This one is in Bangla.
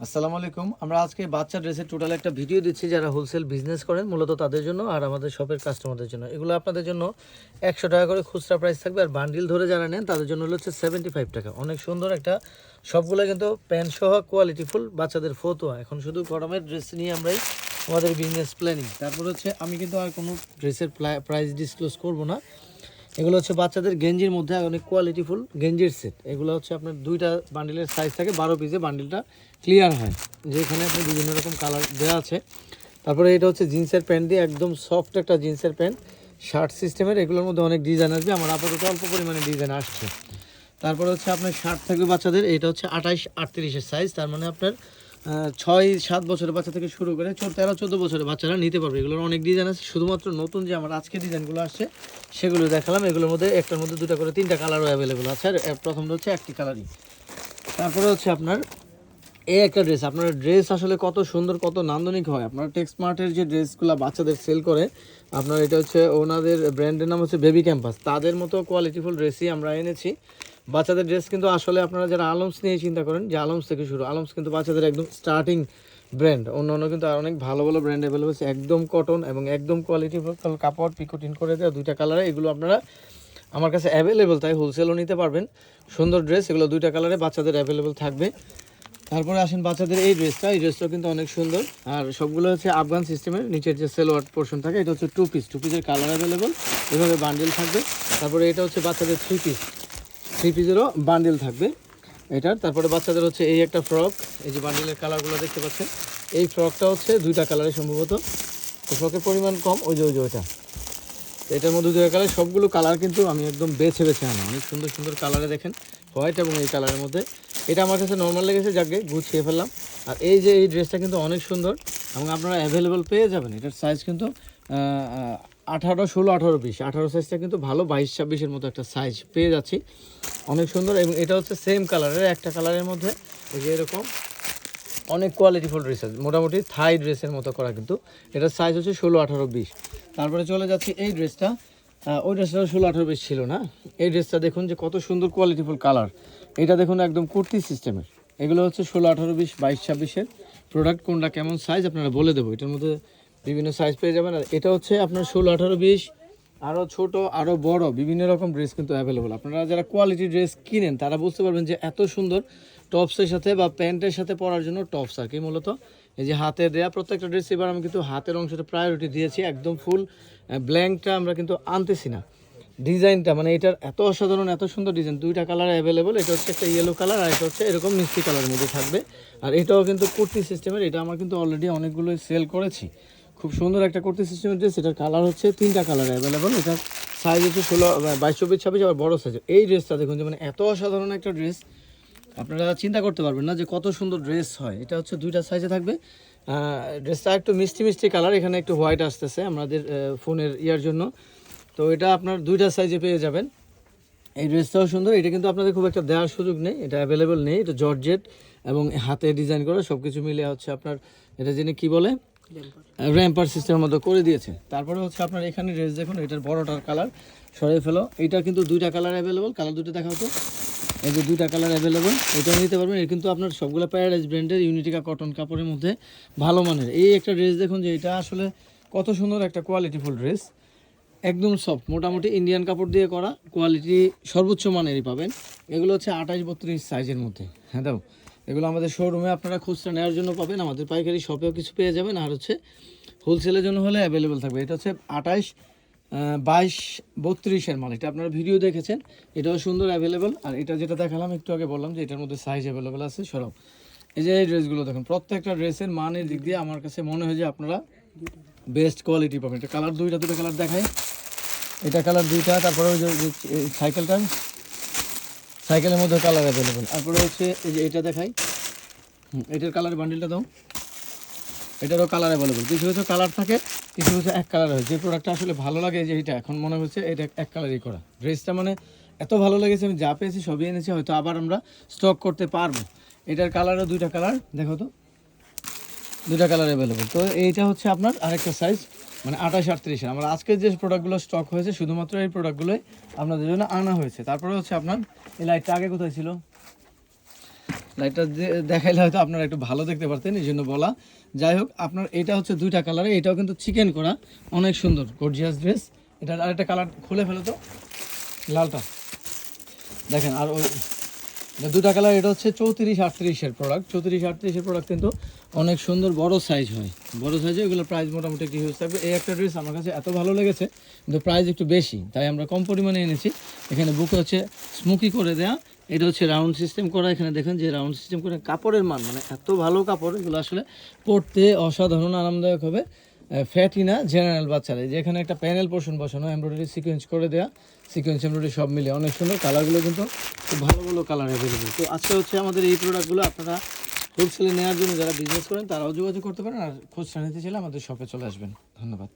আসসালামু আলাইকুম। আমরা আজকে বাচ্চা ড্রেসের টোটাল একটা ভিডিও দিচ্ছি যারা হোলসেল বিজনেস করেন মূলত তাদের জন্য আর আমাদের শপের কাস্টমারদের জন্য। এগুলো আপনাদের জন্য 100 টাকা করে খুচরা প্রাইস থাকবে, আর বান্ডিল ধরে যারা নেন তাদের জন্য হচ্ছে 75 টাকা। অনেক সুন্দর একটা, সবগুলো কিন্তু প্যান্ট সহ কোয়ালিটিফুল বাচ্চাদের ফতুয়া। এখন শুধু গরমের ড্রেস নিয়ে আমরাই আমাদের বিজনেস প্ল্যানিং। তারপর হচ্ছে আমি কিন্তু আর কোনো ড্রেসের প্রাইস ডিসক্লোজ করব না। এগুলো হচ্ছে বাচ্চাদের গেঞ্জির মধ্যে অনেক কোয়ালিটিফুল গেঞ্জির সেট। এগুলো হচ্ছে আপনার দুইটা বান্ডিলের সাইজ থাকে, 12 পিসে বান্ডিলটা ক্লিয়ার হয়, যেখানে আপনি বিভিন্ন রকম কালার দেওয়া আছে। তারপরে এটা হচ্ছে জিন্সের প্যান্ট দিয়ে একদম সফট একটা জিন্সের প্যান্ট, শার্ট সিস্টেমের। এগুলোর মধ্যে অনেক ডিজাইন আসবে, আমার আপাতত অল্প পরিমাণে ডিজাইন আসছে। তারপরে হচ্ছে আপনার শার্ট থাকবে বাচ্চাদের, এটা হচ্ছে 28-38 সাইজ, তার মানে আপনার 6-7 বছরের বাচ্চা থেকে শুরু করে 13-14 বছরের বাচ্চারা নিতে পারবে। এগুলোর অনেক ডিজাইন আছে, শুধুমাত্র নতুন যে আমার আজকে ডিজাইনগুলো আসছে সেগুলো দেখালাম। এগুলোর মধ্যে একটার মধ্যে 2টা করে 3টা কালারও অ্যাভেলেবেল আছে, আর প্রথমটা হচ্ছে একটি কালারই। তারপরে হচ্ছে আপনার এই একটা ড্রেস, আপনার ড্রেস আসলে কত সুন্দর কত নান্দনিক হয়। আপনার টেক্সমার্টের যে ড্রেসগুলো বাচ্চাদের সেল করে, আপনার এটা হচ্ছে ওনাদের ব্র্যান্ডের নাম হচ্ছে বেবি ক্যাম্পাস, তাদের মতো কোয়ালিটিফুল ড্রেসই আমরা এনেছি। বাচ্চাদের ড্রেস কিন্তু আসলে আপনারা যারা আলমস নিয়ে চিন্তা করেন যে আলমস থেকে শুরু, আলমস কিন্তু বাচ্চাদের একদম স্টার্টিং ব্র্যান্ড। অন্য কিন্তু আর অনেক ভালো ভালো ব্র্যান্ড অ্যাভেলেবল আছে, একদম কটন এবং একদম কোয়ালিটিফুল কাপড় পিকোটিন করে দেওয়া, 2টা কালারে। এগুলো আপনারা আমার কাছে অ্যাভেলেবেল, তাই হোলসেলও নিতে পারবেন। সুন্দর ড্রেস, এগুলো 2টা কালারে বাচ্চাদের অ্যাভেলেবেল থাকবে। তারপরে আসেন বাচ্চাদের এই ড্রেসটাও কিন্তু অনেক সুন্দর, আর সবগুলো হচ্ছে আফগান সিস্টেমের। নিচের যে সেলোয়ার পোর্শন থাকে এটা হচ্ছে 2 পিস, 2 পিসের কালার অ্যাভেলেবল, এভাবে বান্ডেল থাকবে। তারপরে এটা হচ্ছে বাচ্চাদের 3 পিস, 3 পিসেরও বান্ডেল থাকবে এটার। তারপরে বাচ্চাদের হচ্ছে এই একটা ফ্রক, এই যে বান্ডেলের কালারগুলো দেখতে পাচ্ছেন, এই ফ্রকটা হচ্ছে 2টা কালারে সম্ভবত, তো ফ্রকের পরিমাণ কম, ওই যে ওইটা। এটার মধ্যে 2টা কালার, সবগুলো কালার কিন্তু আমি একদম বেছে বেছে আনা, অনেক সুন্দর সুন্দর কালারে দেখেন, হোয়াইট এবং এই কালারের মধ্যে। এটা আমার কাছে নর্মাল লেগেছে, যাকে গুছিয়ে ফেললাম। আর এই যে এই ড্রেসটা কিন্তু অনেক সুন্দর এবং আপনারা অ্যাভেলেবল পেয়ে যাবেন। এটার সাইজ কিন্তু 18, 16, 18, 20, 18 সাইজটা কিন্তু ভালো, 22-26-এর মতো একটা সাইজ পেয়ে যাচ্ছি, অনেক সুন্দর। এবং এটা হচ্ছে সেম কালারের, একটা কালারের মধ্যে এই যে এরকম অনেক কোয়ালিটিফুল ড্রেস আছে, মোটামুটি থাই ড্রেসের মতো করা, কিন্তু এটার সাইজ হচ্ছে 16, 18, 20। তারপরে চলে যাচ্ছি এই ড্রেসটা, ওই ড্রেসটা 16, 18, 20 ছিল না। এই ড্রেসটা দেখুন যে কত সুন্দর কোয়ালিটিফুল কালার। এটা দেখুন একদম কুর্তি সিস্টেমের। এগুলো হচ্ছে 16, 18, 20, 22-26-এর প্রোডাক্ট। কোনটা কেমন সাইজ আপনারা বলে দেবো, এটার মধ্যে বিভিন্ন সাইজ পেয়ে যাবেন। আর এটা হচ্ছে আপনার 16, 18, 20, আরও ছোট আরও বড় বিভিন্ন রকম ড্রেস কিন্তু অ্যাভেলেবল। আপনারা যারা কোয়ালিটি ড্রেস কিনেন তারা বুঝতে পারবেন যে এত সুন্দর টপসের সাথে বা প্যান্টের সাথে পরার জন্য টপস আর কি মূলত। এই যে হাতের দেওয়া প্রত্যেকটা ড্রেস, এবার আমি কিন্তু হাতের অংশটা প্রায়োরিটি দিয়েছি, একদম ফুল ব্ল্যাঙ্কটা আমরা কিন্তু আনতেছি না। ডিজাইনটা মানে এটার এত অসাধারণ, এত সুন্দর ডিজাইন, 2টা কালার অ্যাভেলেবল। এটা হচ্ছে একটা ইয়েলো কালার, আর এটা হচ্ছে এরকম মিষ্টি কালারের মধ্যে থাকবে। আর এটাও কিন্তু কুর্তি সিস্টেমের, এটা আমার কিন্তু অলরেডি অনেকগুলো সেল করেছি। খুব সুন্দর একটা কুর্তি সিস্টেমের ড্রেস, এটার কালার হচ্ছে 3টা কালার অ্যাভেলেবল। এটার সাইজ হচ্ছে 16, 22, 24, 26, আবার বড় সাইজ। এই ড্রেসটা দেখুন যে মানে এত অসাধারণ একটা ড্রেস, আপনারা চিন্তা করতে পারবেন না যে কত সুন্দর ড্রেস হয়। এটা হচ্ছে 2টা সাইজে থাকবে। ড্রেসটা একটু মিষ্টি মিষ্টি কালার, এখানে একটু হোয়াইট আসতেছে আমাদের ফোনের ইয়ার জন্য, তো এটা আপনার 2টা সাইজে পেয়ে যাবেন। এই ড্রেসটাও সুন্দর, এটা কিন্তু আপনাদের খুব একটা দেওয়ার সুযোগ নেই, এটা অ্যাভেলেবেল নেই। এটা জর্জেট এবং হাতে ডিজাইন করা, সব কিছু মিলে হচ্ছে আপনার এটা যিনি কী বলে র্যাম্পার সিস্টেমের মতো করে দিয়েছে। তারপরে হচ্ছে আপনার এখানে ড্রেস দেখুন, এটার বড়টার কালার সরাই ফেলো, এটা কিন্তু 2টা কালার অ্যাভেলেবল। কালার 2টা দেখা হতো, এই যে 2টা কালার অ্যাভেলেবল, এটাও নিতে পারবেন। এর কিন্তু আপনার সবগুলো প্যারাডাইজ ব্র্যান্ডের ইউনিটিকা কটন কাপড়ের মধ্যে ভালো মানের। এই একটা ড্রেস দেখুন যে এটা আসলে কত সুন্দর একটা কোয়ালিটিফুল ড্রেস, একদম সফট, মোটামুটি ইন্ডিয়ান কাপড় দিয়ে করা, কোয়ালিটি সর্বোচ্চ মানেরই পাবেন। এগুলো হচ্ছে 28-32 সাইজের মধ্যে। হ্যাঁ দাও, এগুলো আমাদের শোরুমে আপনারা খুচরা নেওয়ার জন্য পাবেন, আমাদের পাইকারি শপেও কিছু পেয়ে যাবেন, আর হচ্ছে হোলসেলের জন্য হলে অ্যাভেলেবেল থাকবে। এটা হচ্ছে 28, 22, 32-এর মাল, এটা আপনারা ভিডিও দেখেছেন, এটাও সুন্দর অ্যাভেলেবেল। আর এটা যেটা দেখালাম একটু আগে বললাম যে এটার মধ্যে সাইজ অ্যাভেলেবেল আছে সরাও। এই যে এই ড্রেসগুলো দেখুন, প্রত্যেকটা ড্রেসের মানের দিক দিয়ে আমার কাছে মনে হয় যে আপনারা বেস্ট কোয়ালিটি পাবেন। এটা কালার 2টা কালার দেখায়, এটা কালার 2টা। তারপরে ওই যে সাইকেলের মধ্যে কালার অ্যাভেলেবেল। তারপরে হচ্ছে এই যে এটা দেখাই, এটার কালার বান্ডিলটা দাও, এটারও কালার অ্যাভেলেবেল। কিছু কিছু কালার থাকে, কিছু কিছু এক কালার হয়। যে প্রোডাক্টটা আসলে ভালো লাগে, যে এটা এখন মনে হচ্ছে এটা এক কালারই করা। ড্রেসটা মানে এত ভালো লেগেছে, আমি যা পেয়েছি সবই এনেছি, হয়তো আবার আমরা স্টক করতে পারবো। এটার কালারও 2টা কালার, দেখো তো 2টা কালার অ্যাভেলেবেল। তো এইটা হচ্ছে আপনার আরেকটা সাইজ, মানে 28, 38। আমার আজকে যে প্রোডাক্টগুলো স্টক হয়েছে শুধুমাত্র এই প্রোডাক্টগুলোই আপনাদের জন্য আনা হয়েছে। তারপরে হচ্ছে আপনার এই লাইটটা আগে কোথায় ছিল, লাইটটা দেখাইলে হয়তো আপনারা একটু ভালো দেখতে পারতেন, এই জন্য বলা। যাই হোক, আপনার এটা হচ্ছে 2টা কালারে, এটাও কিন্তু চিকেন করা, অনেক সুন্দর গর্জিয়াস ড্রেস। এটার আরেকটা কালার খুলে ফেলো তো, লালটা দেখেন। আর ওই 2টা কালার, এটা হচ্ছে 34-38-এর প্রোডাক্ট। 34-38-এর প্রোডাক্ট কিন্তু অনেক সুন্দর বড় সাইজ হয়, বড় সাইজে এগুলো প্রাইস মোটামুটি একটু হিউজ থাকবে। এই একটা ড্রেস আমার কাছে এত ভালো লেগেছে, কিন্তু প্রাইস একটু বেশি, তাই আমরা কম পরিমাণে এনেছি। এখানে বুকে হচ্ছে স্মোকি করে দেয়া, এটা হচ্ছে রাউন্ড সিস্টেম করা। এখানে দেখেন যে রাউন্ড সিস্টেম করে, কাপড়ের মান মানে এত ভালো কাপড়, এগুলো আসলে পরতে অসাধারণ আরামদায়ক হবে। ফ্যাটি না, জেনারেল বাচ্চারা। যেখানে একটা প্যানেল পোর্শন বসানো, এমব্রয়ডারি সিকোয়েন্স করে দেয়া, সিকোয়েন্স এমব্রয়ডারি সব মিলে অনেক সুন্দর। কালারগুলো কিন্তু খুব ভালো ভালো কালার অ্যাভেলেবেল। তো আজকে হচ্ছে আমাদের এই প্রোডাক্টগুলো আপনারা হোলসেলে নেওয়ার জন্য যারা বিজনেস করেন তারাও যোগাযোগ করতে পারেন, আর খুচরা নিতে চাইলে আমাদের শপে চলে আসবেন। ধন্যবাদ।